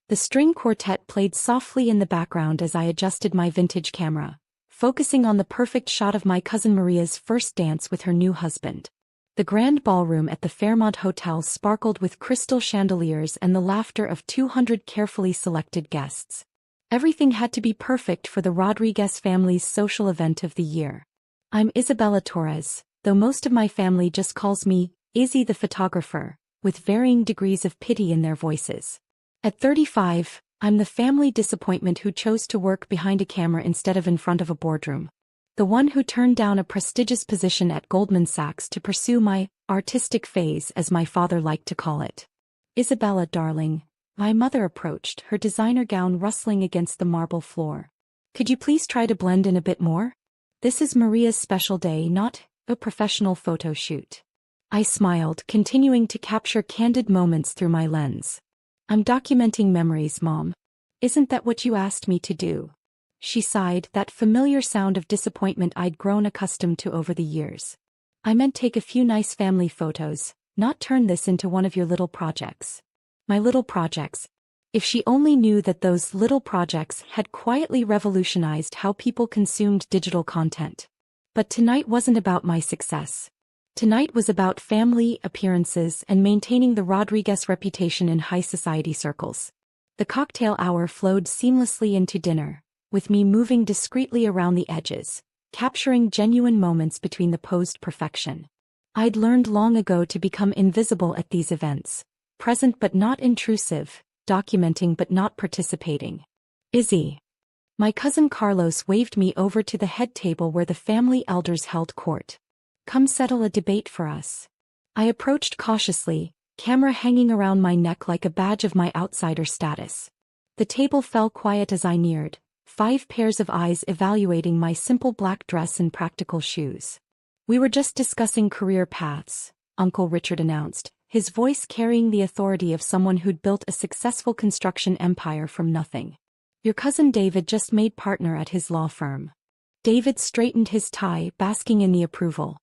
The string quartet played softly in the background as I adjusted my vintage camera, focusing on the perfect shot of my cousin Maria's first dance with her new husband. The grand ballroom at the Fairmont Hotel sparkled with crystal chandeliers and the laughter of 200 carefully selected guests. Everything had to be perfect for the Rodriguez family's social event of the year. I'm Isabella Torres, though most of my family just calls me Izzy the photographer, with varying degrees of pity in their voices. At 35, I'm the family disappointment who chose to work behind a camera instead of in front of a boardroom. The one who turned down a prestigious position at Goldman Sachs to pursue my artistic phase, as my father liked to call it. Isabella, darling, my mother approached, her designer gown rustling against the marble floor. Could you please try to blend in a bit more? This is Maria's special day, not a professional photo shoot. I smiled, continuing to capture candid moments through my lens. I'm documenting memories, Mom. Isn't that what you asked me to do? She sighed, that familiar sound of disappointment I'd grown accustomed to over the years. I meant take a few nice family photos, not turn this into one of your little projects. My little projects. If she only knew that those little projects had quietly revolutionized how people consumed digital content. But tonight wasn't about my success. Tonight was about family, appearances, and maintaining the Rodriguez reputation in high society circles. The cocktail hour flowed seamlessly into dinner, with me moving discreetly around the edges, capturing genuine moments between the posed perfection. I'd learned long ago to become invisible at these events, present but not intrusive, documenting but not participating. Izzy. My cousin Carlos waved me over to the head table where the family elders held court. Come settle a debate for us. I approached cautiously, camera hanging around my neck like a badge of my outsider status. The table fell quiet as I neared, 5 pairs of eyes evaluating my simple black dress and practical shoes. We were just discussing career paths, Uncle Richard announced, his voice carrying the authority of someone who'd built a successful construction empire from nothing. Your cousin David just made partner at his law firm. David straightened his tie, basking in the approval.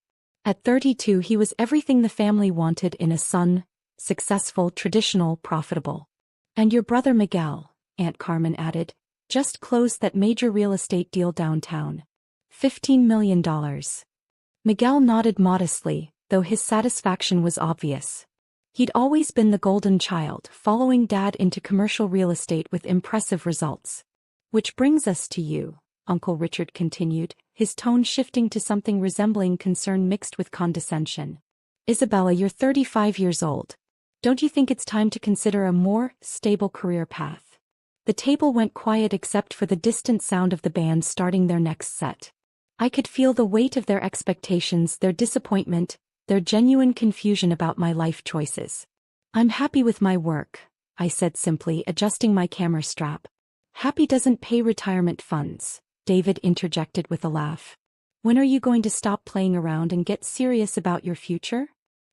At 32, he was everything the family wanted in a son: successful, traditional, profitable. And your brother Miguel, Aunt Carmen added, just closed that major real estate deal downtown. $15 million. Miguel nodded modestly, though his satisfaction was obvious. He'd always been the golden child, following Dad into commercial real estate with impressive results. Which brings us to you, Uncle Richard continued, his tone shifting to something resembling concern mixed with condescension. Isabella, you're 35 years old. Don't you think it's time to consider a more stable career path? The table went quiet except for the distant sound of the band starting their next set. I could feel the weight of their expectations, their disappointment, their genuine confusion about my life choices. I'm happy with my work, I said simply, adjusting my camera strap. Happy doesn't pay retirement funds, David interjected with a laugh. When are you going to stop playing around and get serious about your future?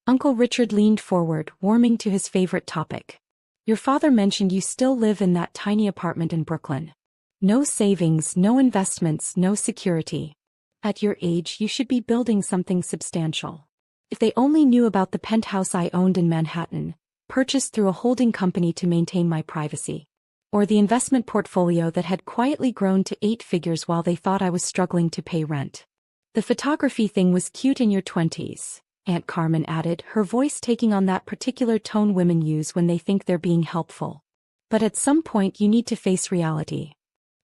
Uncle Richard leaned forward, warming to his favorite topic. Your father mentioned you still live in that tiny apartment in Brooklyn. No savings, no investments, no security. At your age, you should be building something substantial. If they only knew about the penthouse I owned in Manhattan, purchased through a holding company to maintain my privacy. Or the investment portfolio that had quietly grown to 8 figures while they thought I was struggling to pay rent. The photography thing was cute in your 20s, Aunt Carmen added, her voice taking on that particular tone women use when they think they're being helpful. But at some point you need to face reality.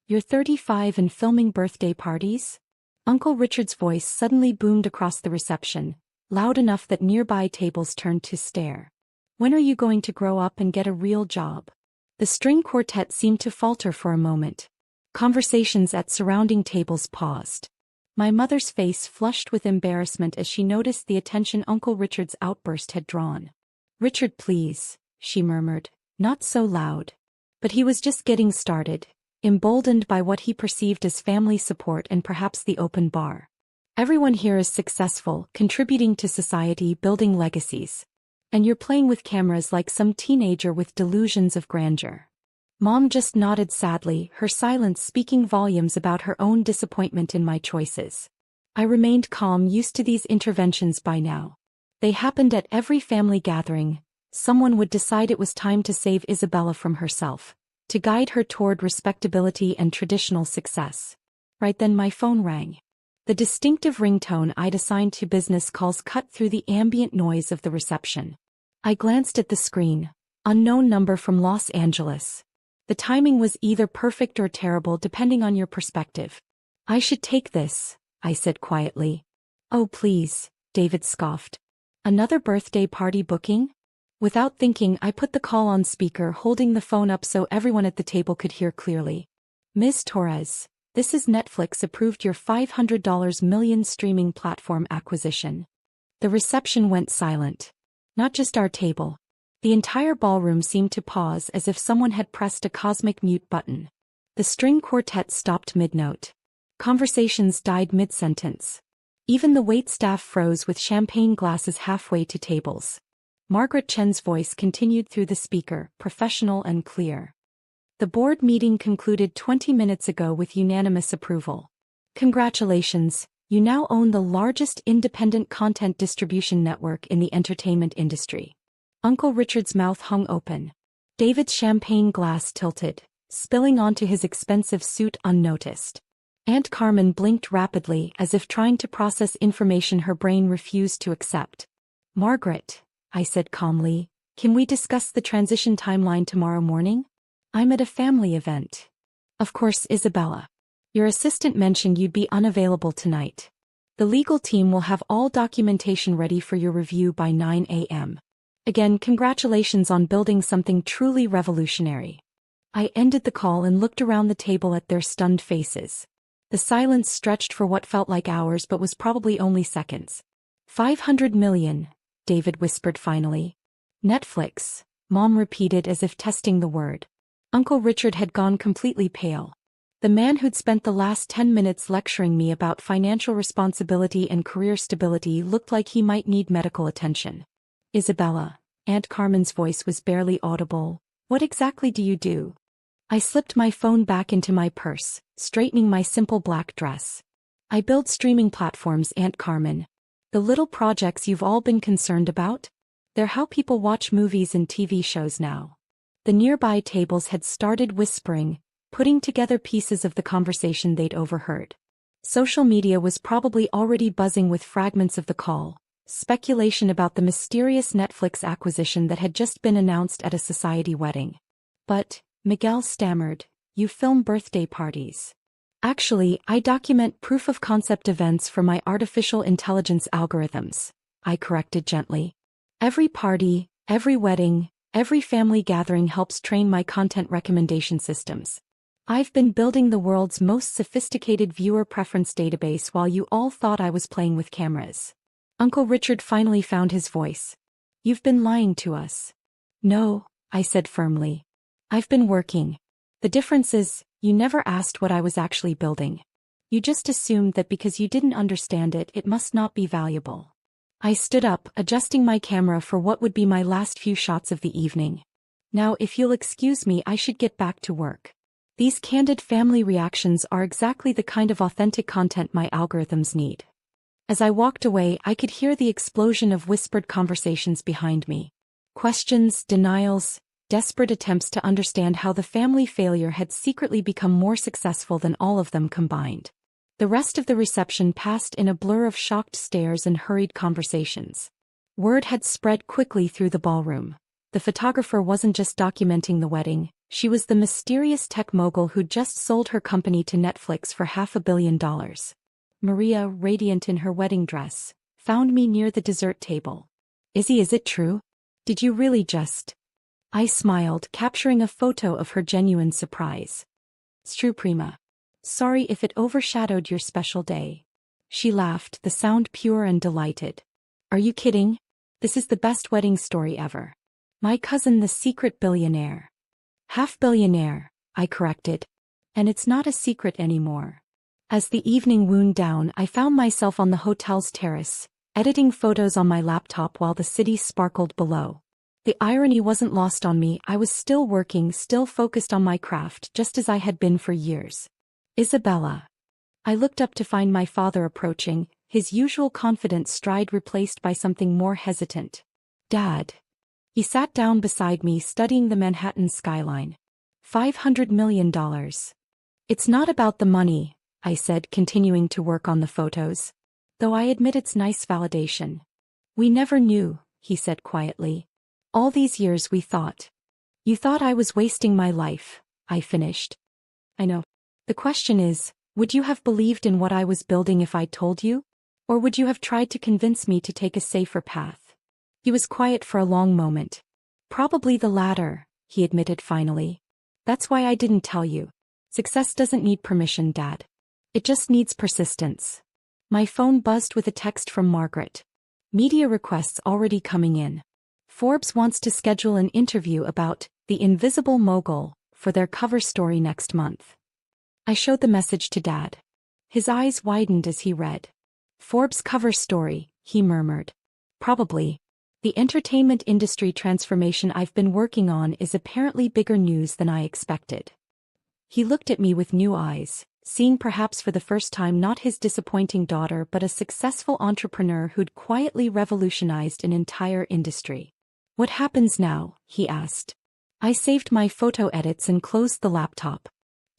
You're 35 and filming birthday parties? Uncle Richard's voice suddenly boomed across the reception, loud enough that nearby tables turned to stare. When are you going to grow up and get a real job? The string quartet seemed to falter for a moment. Conversations at surrounding tables paused. My mother's face flushed with embarrassment as she noticed the attention Uncle Richard's outburst had drawn. Richard, please, she murmured, not so loud. But he was just getting started, emboldened by what he perceived as family support and perhaps the open bar. Everyone here is successful, contributing to society, building legacies. And you're playing with cameras like some teenager with delusions of grandeur. Mom just nodded sadly, her silence speaking volumes about her own disappointment in my choices. I remained calm, used to these interventions by now. They happened at every family gathering. Someone would decide it was time to save Isabella from herself, to guide her toward respectability and traditional success. Right then my phone rang. The distinctive ringtone I'd assigned to business calls cut through the ambient noise of the reception. I glanced at the screen. Unknown number from Los Angeles. The timing was either perfect or terrible depending on your perspective. I should take this, I said quietly. Oh please, David scoffed. Another birthday party booking? Without thinking, I put the call on speaker, holding the phone up so everyone at the table could hear clearly. Ms. Torres, this is Netflix approved your $500 million streaming platform acquisition. The reception went silent. Not just our table. The entire ballroom seemed to pause as if someone had pressed a cosmic mute button. The string quartet stopped mid-note. Conversations died mid-sentence. Even the waitstaff froze with champagne glasses halfway to tables. Margaret Chen's voice continued through the speaker, professional and clear. The board meeting concluded 20 minutes ago with unanimous approval. Congratulations, you now own the largest independent content distribution network in the entertainment industry. Uncle Richard's mouth hung open. David's champagne glass tilted, spilling onto his expensive suit unnoticed. Aunt Carmen blinked rapidly as if trying to process information her brain refused to accept. Margaret, I said calmly, can we discuss the transition timeline tomorrow morning? I'm at a family event. Of course, Isabella. Your assistant mentioned you'd be unavailable tonight. The legal team will have all documentation ready for your review by 9 a.m. Again, congratulations on building something truly revolutionary. I ended the call and looked around the table at their stunned faces. The silence stretched for what felt like hours but was probably only seconds. 500 million, David whispered finally. Netflix, Mom repeated as if testing the word. Uncle Richard had gone completely pale. The man who'd spent the last 10 minutes lecturing me about financial responsibility and career stability looked like he might need medical attention. Isabella, Aunt Carmen's voice was barely audible. What exactly do you do? I slipped my phone back into my purse, straightening my simple black dress. I build streaming platforms, Aunt Carmen. The little projects you've all been concerned about? They're how people watch movies and TV shows now. The nearby tables had started whispering, putting together pieces of the conversation they'd overheard. Social media was probably already buzzing with fragments of the call. Speculation about the mysterious Netflix acquisition that had just been announced at a society wedding. But, Miguel stammered, you film birthday parties. Actually, I document proof-of-concept events for my artificial intelligence algorithms, I corrected gently. Every party, every wedding, every family gathering helps train my content recommendation systems. I've been building the world's most sophisticated viewer preference database while you all thought I was playing with cameras. Uncle Richard finally found his voice. You've been lying to us. No, I said firmly. I've been working. The difference is, you never asked what I was actually building. You just assumed that because you didn't understand it, it must not be valuable. I stood up, adjusting my camera for what would be my last few shots of the evening. Now, if you'll excuse me, I should get back to work. These candid family reactions are exactly the kind of authentic content my algorithms need. As I walked away, I could hear the explosion of whispered conversations behind me. Questions, denials, desperate attempts to understand how the family failure had secretly become more successful than all of them combined. The rest of the reception passed in a blur of shocked stares and hurried conversations. Word had spread quickly through the ballroom. The photographer wasn't just documenting the wedding, she was the mysterious tech mogul who'd just sold her company to Netflix for $500 million. Maria, radiant in her wedding dress, found me near the dessert table. Izzy, is it true? Did you really just... I smiled, capturing a photo of her genuine surprise. It's true, Prima. Sorry if it overshadowed your special day. She laughed, the sound pure and delighted. Are you kidding? This is the best wedding story ever. My cousin, the secret billionaire. Half-billionaire, I corrected. And it's not a secret anymore. As the evening wound down, I found myself on the hotel's terrace, editing photos on my laptop while the city sparkled below. The irony wasn't lost on me. I was still working, still focused on my craft, just as I had been for years. Isabella. I looked up to find my father approaching, his usual confident stride replaced by something more hesitant. Dad. He sat down beside me, studying the Manhattan skyline. $500 million. It's not about the money, I said, continuing to work on the photos. Though I admit it's nice validation. We never knew, he said quietly. All these years we thought. You thought I was wasting my life, I finished. I know. The question is, would you have believed in what I was building if I'd told you? Or would you have tried to convince me to take a safer path? He was quiet for a long moment. Probably the latter, he admitted finally. That's why I didn't tell you. Success doesn't need permission, Dad. It just needs persistence. My phone buzzed with a text from Margaret. Media requests already coming in. Forbes wants to schedule an interview about The Invisible Mogul for their cover story next month. I showed the message to Dad. His eyes widened as he read. Forbes cover story, he murmured. Probably. The entertainment industry transformation I've been working on is apparently bigger news than I expected. He looked at me with new eyes, seeing perhaps for the first time not his disappointing daughter but a successful entrepreneur who'd quietly revolutionized an entire industry. What happens now? He asked. I saved my photo edits and closed the laptop.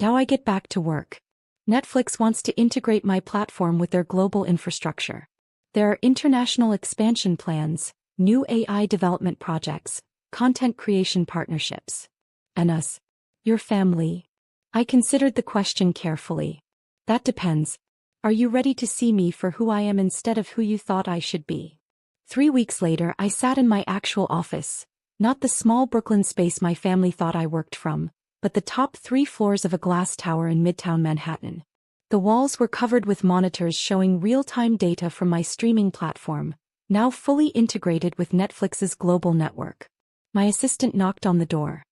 Now I get back to work. Netflix wants to integrate my platform with their global infrastructure. There are international expansion plans, new AI development projects, content creation partnerships. And us? Your family? I considered the question carefully. That depends. Are you ready to see me for who I am instead of who you thought I should be? 3 weeks later, I sat in my actual office, not the small Brooklyn space my family thought I worked from, but the top 3 floors of a glass tower in Midtown Manhattan. The walls were covered with monitors showing real-time data from my streaming platform, now fully integrated with Netflix's global network. My assistant knocked on the door.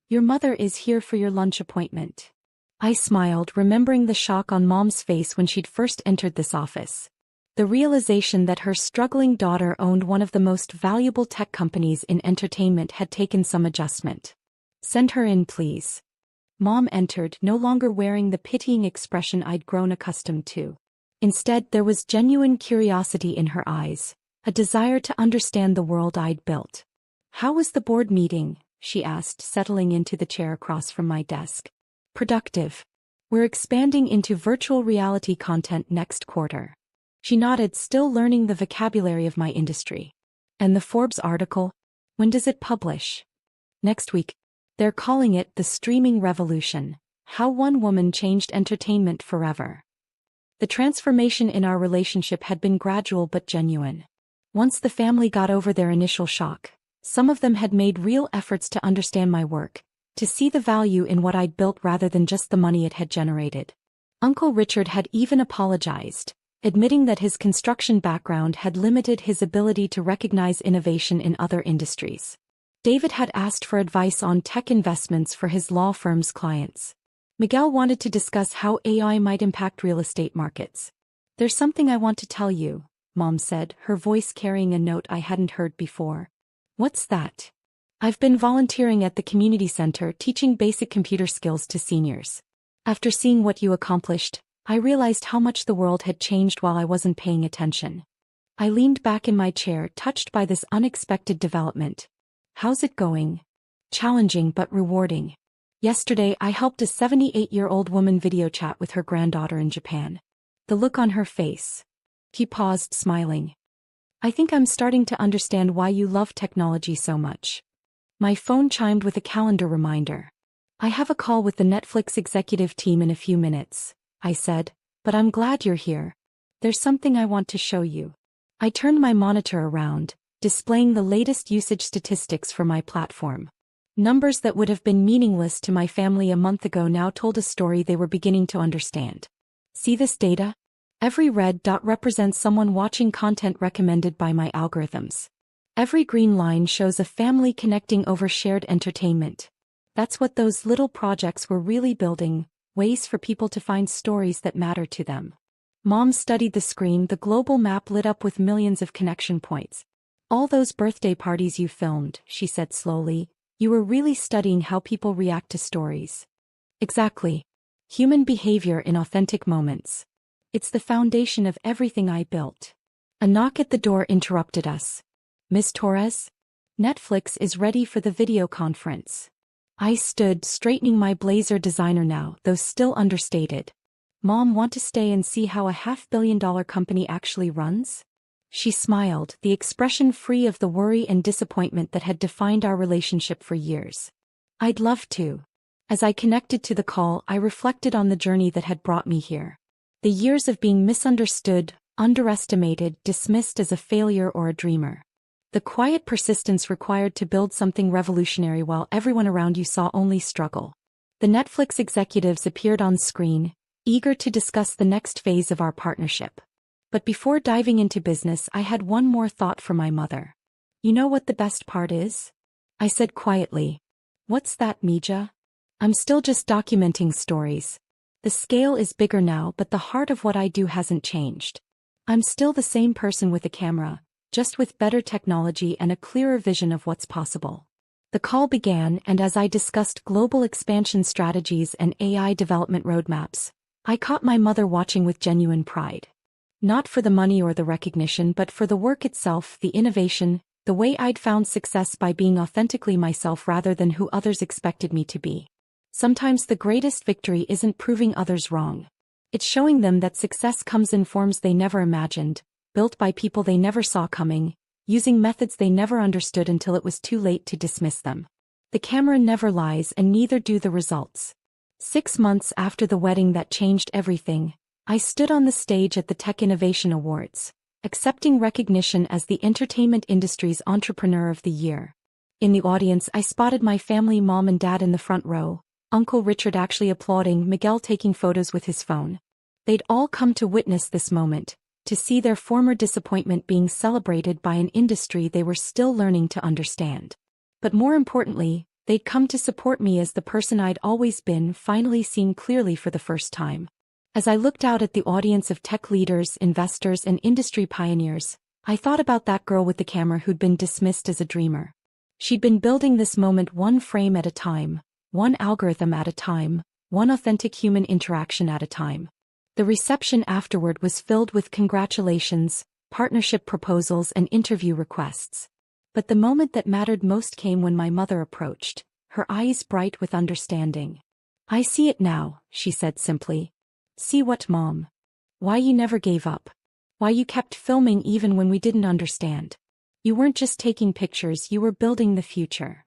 Your mother is here for your lunch appointment. I smiled, remembering the shock on Mom's face when she'd first entered this office. The realization that her struggling daughter owned one of the most valuable tech companies in entertainment had taken some adjustment. Send her in, please. Mom entered, no longer wearing the pitying expression I'd grown accustomed to. Instead, there was genuine curiosity in her eyes, a desire to understand the world I'd built. How was the board meeting? She asked, settling into the chair across from my desk. Productive. We're expanding into virtual reality content next quarter. She nodded, still learning the vocabulary of my industry. And the Forbes article? When does it publish? Next week. They're calling it The Streaming Revolution, How One Woman Changed Entertainment Forever. The transformation in our relationship had been gradual but genuine. Once the family got over their initial shock, some of them had made real efforts to understand my work, to see the value in what I'd built rather than just the money it had generated. Uncle Richard had even apologized, admitting that his construction background had limited his ability to recognize innovation in other industries. David had asked for advice on tech investments for his law firm's clients. Miguel wanted to discuss how AI might impact real estate markets. There's something I want to tell you, Mom said, her voice carrying a note I hadn't heard before. What's that? I've been volunteering at the community center teaching basic computer skills to seniors. After seeing what you accomplished, I realized how much the world had changed while I wasn't paying attention. I leaned back in my chair, touched by this unexpected development. How's it going? Challenging but rewarding. Yesterday I helped a 78-year-old woman video chat with her granddaughter in Japan. The look on her face. He paused, smiling. I think I'm starting to understand why you love technology so much. My phone chimed with a calendar reminder. I have a call with the Netflix executive team in a few minutes, I said, but I'm glad you're here. There's something I want to show you. I turned my monitor around, displaying the latest usage statistics for my platform. Numbers that would have been meaningless to my family a month ago now told a story they were beginning to understand. See this data? Every red dot represents someone watching content recommended by my algorithms. Every green line shows a family connecting over shared entertainment. That's what those little projects were really building, ways for people to find stories that matter to them. Mom studied the screen, the global map lit up with millions of connection points. All those birthday parties you filmed, she said slowly, you were really studying how people react to stories. Exactly. Human behavior in authentic moments. It's the foundation of everything I built. A knock at the door interrupted us. Miss Torres? Netflix is ready for the video conference. I stood, straightening my blazer, designer now, though still understated. Mom, want to stay and see how a $500 million company actually runs? She smiled, the expression free of the worry and disappointment that had defined our relationship for years. I'd love to. As I connected to the call, I reflected on the journey that had brought me here. The years of being misunderstood, underestimated, dismissed as a failure or a dreamer. The quiet persistence required to build something revolutionary while everyone around you saw only struggle. The Netflix executives appeared on screen, eager to discuss the next phase of our partnership. But before diving into business, I had one more thought for my mother. You know what the best part is? I said quietly. What's that, Mija? I'm still just documenting stories. The scale is bigger now, but the heart of what I do hasn't changed. I'm still the same person with a camera, just with better technology and a clearer vision of what's possible. The call began, and as I discussed global expansion strategies and AI development roadmaps, I caught my mother watching with genuine pride. Not for the money or the recognition, but for the work itself, the innovation, the way I'd found success by being authentically myself rather than who others expected me to be. Sometimes the greatest victory isn't proving others wrong. It's showing them that success comes in forms they never imagined, built by people they never saw coming, using methods they never understood until it was too late to dismiss them. The camera never lies, and neither do the results. 6 months after the wedding that changed everything, I stood on the stage at the Tech Innovation Awards, accepting recognition as the entertainment industry's Entrepreneur of the Year. In the audience, I spotted my family, mom and dad in the front row, Uncle Richard actually applauding, Miguel taking photos with his phone. They'd all come to witness this moment, to see their former disappointment being celebrated by an industry they were still learning to understand. But more importantly, they'd come to support me as the person I'd always been, finally seen clearly for the first time. As I looked out at the audience of tech leaders, investors, and industry pioneers, I thought about that girl with the camera who'd been dismissed as a dreamer. She'd been building this moment one frame at a time, one algorithm at a time, one authentic human interaction at a time. The reception afterward was filled with congratulations, partnership proposals, and interview requests. But the moment that mattered most came when my mother approached, her eyes bright with understanding. I see it now, she said simply. See what, Mom? Why you never gave up. Why you kept filming even when we didn't understand. You weren't just taking pictures, you were building the future.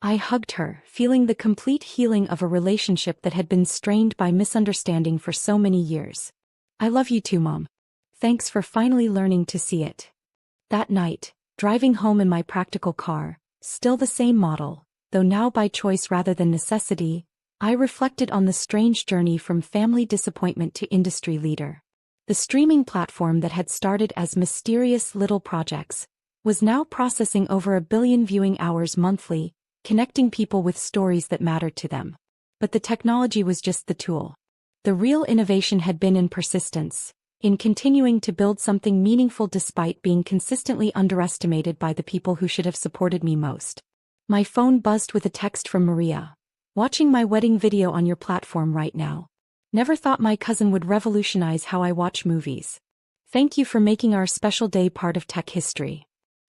I hugged her, feeling the complete healing of a relationship that had been strained by misunderstanding for so many years. I love you too, Mom. Thanks for finally learning to see it. That night, driving home in my practical car, still the same model, though now by choice rather than necessity, I reflected on the strange journey from family disappointment to industry leader. The streaming platform that had started as mysterious little projects was now processing over 1 billion viewing hours monthly, connecting people with stories that mattered to them. But the technology was just the tool. The real innovation had been in persistence, in continuing to build something meaningful despite being consistently underestimated by the people who should have supported me most. My phone buzzed with a text from Maria. Watching my wedding video on your platform right now. Never thought my cousin would revolutionize how I watch movies. Thank you for making our special day part of tech history.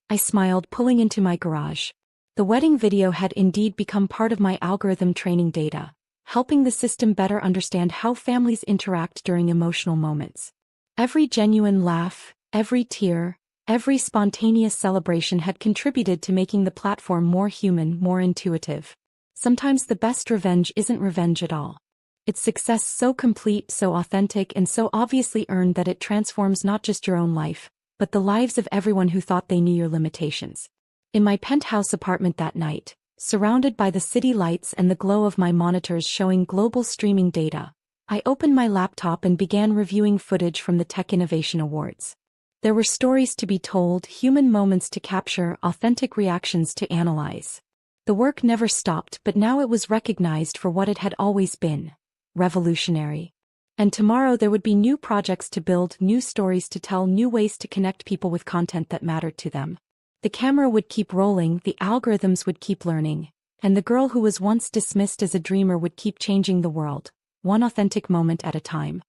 I smiled, pulling into my garage. The wedding video had indeed become part of my algorithm training data, helping the system better understand how families interact during emotional moments. Every genuine laugh, every tear, every spontaneous celebration had contributed to making the platform more human, more intuitive. Sometimes the best revenge isn't revenge at all. It's success so complete, so authentic, and so obviously earned that it transforms not just your own life, but the lives of everyone who thought they knew your limitations. In my penthouse apartment that night, surrounded by the city lights and the glow of my monitors showing global streaming data, I opened my laptop and began reviewing footage from the Tech Innovation Awards. There were stories to be told, human moments to capture, authentic reactions to analyze. The work never stopped, but now it was recognized for what it had always been: revolutionary. And tomorrow there would be new projects to build, new stories to tell, new ways to connect people with content that mattered to them. The camera would keep rolling, the algorithms would keep learning, and the girl who was once dismissed as a dreamer would keep changing the world, one authentic moment at a time.